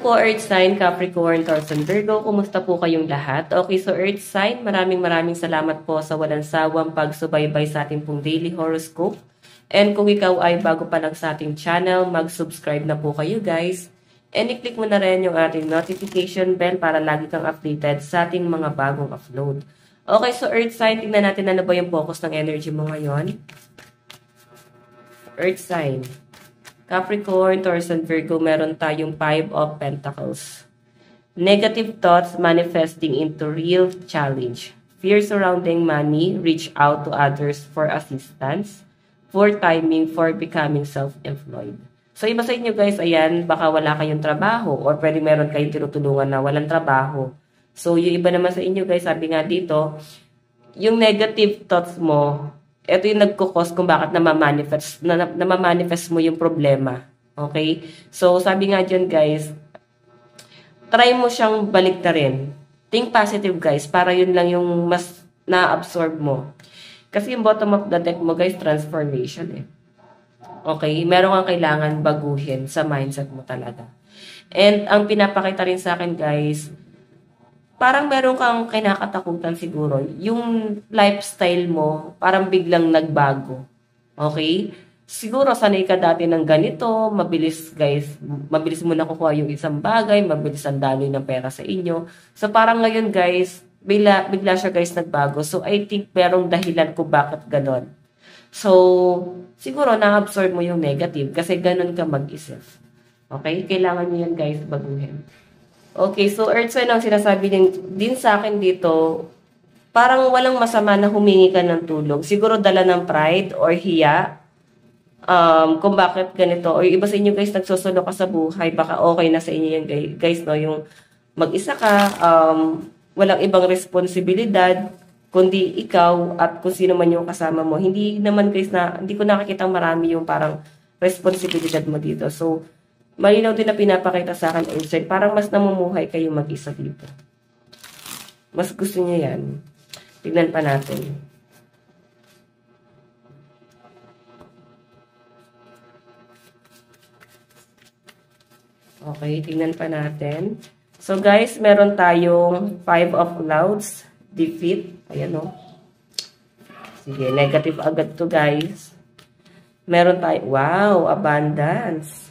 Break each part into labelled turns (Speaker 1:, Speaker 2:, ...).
Speaker 1: po Earth sign, Capricorn, Taurus, and Virgo. Kumusta po kayong lahat? Okay, so Earth sign, maraming salamat po sa walang sawang pagsubaybay sa ating pong daily horoscope. And kung ikaw ay bago pa lang sa ating channel, mag-subscribe na po kayo guys. And i-click mo na rin yung ating notification bell para lagi kang updated sa ating mga bagong upload. Okay, so Earth sign, tingnan natin ano ba yung focus ng energy mo ngayon. Earth sign. Capricorn, Taurus, and Virgo, meron tayong 5 of Pentacles. Negative thoughts manifesting into real challenge. Fear surrounding money, reach out to others for assistance. Poor timing for becoming self-employed. So, iba sa inyo guys, ayan, baka wala kayong trabaho or pwede meron kayong tinutulungan na walang trabaho. So, yung iba naman sa inyo guys, sabi nga dito, yung negative thoughts mo, ito yung nagkukos kung bakit namamanifest mo yung problema. Okay? So, sabi nga dyan, guys, try mo siyang baliktarin. Think positive, guys, para yun lang yung mas na-absorb mo. Kasi yung bottom of the deck mo, guys, transformation eh. Okay? Meron kang kailangan baguhin sa mindset mo talaga. And ang pinapakita rin sa akin, guys, parang meron kang kinakatakutan siguro. Yung lifestyle mo, parang biglang nagbago. Okay? Siguro sanay ka dati ng ganito, mabilis guys, mabilis mo nakukuha yung isang bagay, mabilis ang daloy ng pera sa inyo. So parang ngayon guys, bigla siya guys nagbago. So I think merong dahilan kung bakit ganon. So siguro na-absorb mo yung negative kasi ganon ka mag-isip. Okay? Kailangan nyo yan guys baguhin. Okay, so Earth sign ang sinasabi din sa akin dito, parang walang masama na humingi ka ng tulong. Siguro dala ng pride or hiya, kung bakit ganito. Or iba sa inyo guys, nagsusulo ka sa buhay, baka okay na sa inyo yan guys, no? Yung mag-isa ka, walang ibang responsibilidad, kundi ikaw at kung sino man yung kasama mo. Hindi naman guys hindi ko nakikita marami yung parang responsibilidad mo dito. So, malinaw din na pinapakita sa akin, Earth, parang mas namumuhay kayo mag-isa dito. Mas gusto niya yan. Tignan pa natin. Okay, tignan pa natin. So guys, meron tayong 5 of Clouds, defeat. Ayan o. Sige, negative agad to guys. Meron tayo, wow, abundance.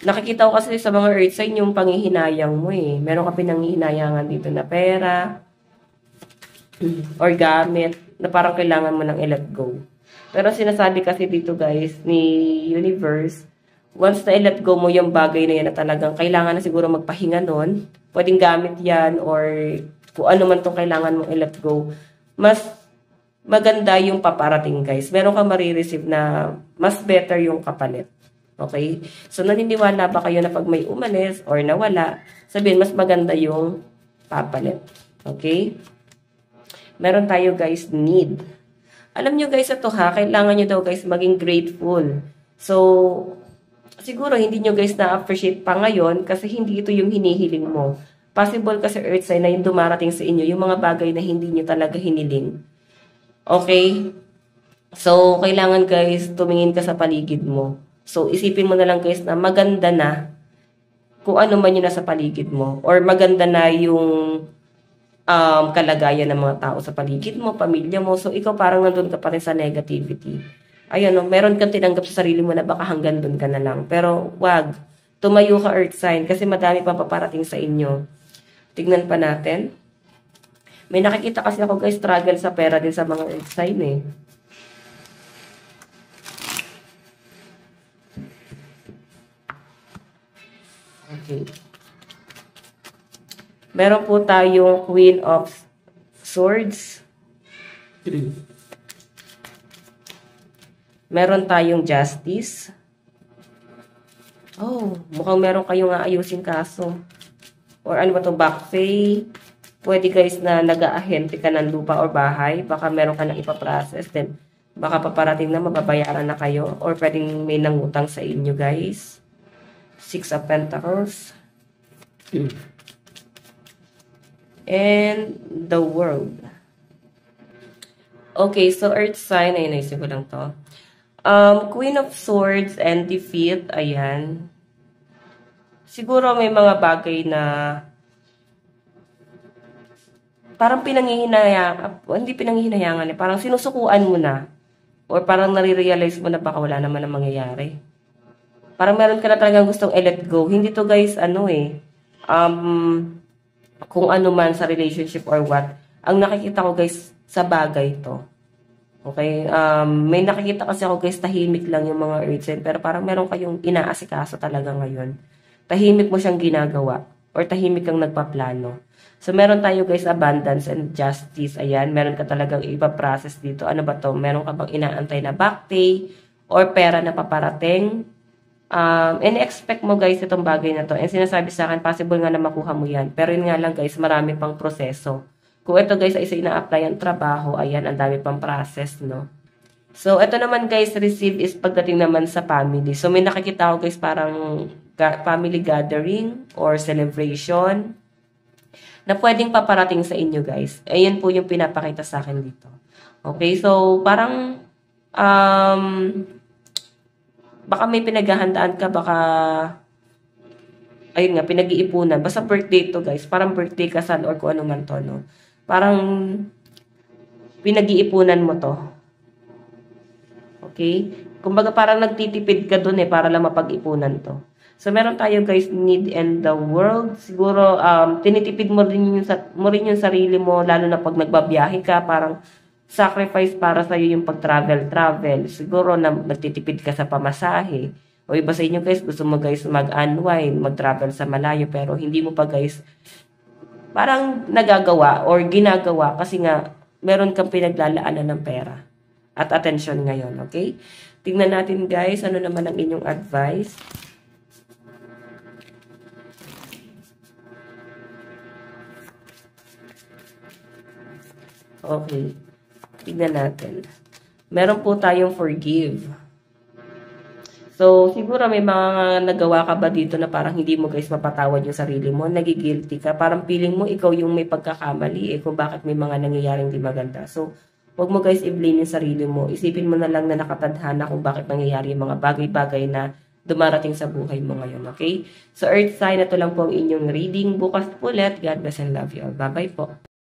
Speaker 1: Nakikita ko kasi sa mga Earth sign yung panghihinayang mo eh. Meron ka pinanghihinayangan dito na pera or gamit na parang kailangan mo nang i-let go. Pero sinasabi kasi dito guys ni Universe, once na i-let go mo yung bagay na yan na talagang kailangan na siguro magpahinga nun, pwedeng gamit yan or kung ano man itong kailangan mong i-let go, mas maganda yung paparating guys. Meron ka marireceive na mas better yung kapalit. Okay? So, naniniwala ba kayo na pag may umalis or nawala, sabihin, mas maganda yung papalit. Okay? Meron tayo, guys, need. Alam nyo, guys, ito ha, kailangan nyo daw, guys, maging grateful. So, siguro, hindi nyo, guys, na-appreciate pa ngayon kasi hindi ito yung hinihiling mo. Possible kasi, Earth sign, na yung dumarating sa inyo, yung mga bagay na hindi nyo talaga hiniling. Okay? So, kailangan, guys, tumingin ka sa paligid mo. So, isipin mo na lang guys na maganda na kung ano man yung nasa paligid mo. Or maganda na yung kalagayan ng mga tao sa paligid mo, pamilya mo. So, ikaw parang nandun ka pa rin sa negativity. Ayan o, meron kang tinanggap sa sarili mo na baka hanggang dun ka na lang. Pero, wag. Tumayo ka Earth sign kasi madami pang paparating sa inyo. Tignan pa natin. May nakikita kasi ako guys, struggle sa pera din sa mga Earth sign eh. Okay. Meron po tayong Queen of Swords. Meron tayong Justice. Oh, mukhang meron kayong aayusin kaso. Or ano ba ito, back pay. Pwede guys na nag-aahente ka ng lupa or bahay. Baka meron ka na ipaprocess. Then, baka paparating na mababayaran na kayo. Or pwedeng may nangutang sa inyo guys. 6 of Pentacles. And the World. Okay, so Earth sign. Ayun, naisip ko lang to. Queen of Swords and Defeat. Ayan. siguro may mga bagay na parang hindi pinanghihinayangan eh. Parang sinusukuan mo na. Or parang nare-realize mo na baka wala naman ang mangyayari. Parang meron ka na talagang gustong i-let go. Hindi to guys, kung ano man sa relationship or what. Ang nakikita ko guys, sa bagay to. Okay? May nakikita kasi ako guys, tahimik lang yung mga earth sign. Pero parang meron kayong inaasikaso talaga ngayon. Tahimik mo siyang ginagawa. Or tahimik kang nagpaplano. So, meron tayo guys, abundance and justice. Ayan, meron ka talagang ipaprocess dito. Ano ba to? Meron ka bang inaantay na back pay or pera na paparating? And-expect mo guys itong bagay na to. And sinasabi sa akin, possible nga na makuha mo yan. Pero yun nga lang guys, marami pang proseso. Kung ito guys ay isa ina-apply ang trabaho, ayan, ang dami pang process, no? So, ito naman guys, receive is pagdating naman sa family. So, may nakikita ko guys parang family gathering or celebration na pwedeng paparating sa inyo guys. Ayan po yung pinapakita sa akin dito. Okay, so parang baka may pinaghahandaan ka, baka ayun nga, pinag-iipunan. Basta birthday to guys, parang birthday kasal or kung ano man to, no? Parang pinag-iipunan mo to. Okay? Kumbaga parang nagtitipid ka dun eh, para lang mapag-ipunan to. So, meron tayo guys, need and the world. Siguro, tinitipid mo rin yung sarili mo, lalo na pag nagbabiyahe ka, parang sacrifice para sa'yo yung pag-travel. Siguro, nagtitipid ka sa pamasahe. O iba sa inyo guys, gusto mo guys mag-unwind, mag-travel sa malayo, pero hindi mo pa guys, parang nagagawa or ginagawa kasi nga, meron kang pinaglalaanan ng pera at attention ngayon, okay? Tingnan natin guys, ano naman ang inyong advice. Okay. Tignan natin. Meron po tayong forgive. So, siguro may mga nagawa ka ba dito na parang hindi mo guys mapatawad yung sarili mo, nagigilty ka, parang feeling mo ikaw yung may pagkakamali kung bakit may mga nangyayaring di maganda. So, wag mo guys i-blame yung sarili mo. Isipin mo na lang na nakatadhana kung bakit nangyayari yung mga bagay-bagay na dumarating sa buhay mo ngayon, okay? So, Earth sign, ito lang po ang inyong reading. Bukas ulit. God bless and love you all. Bye-bye po.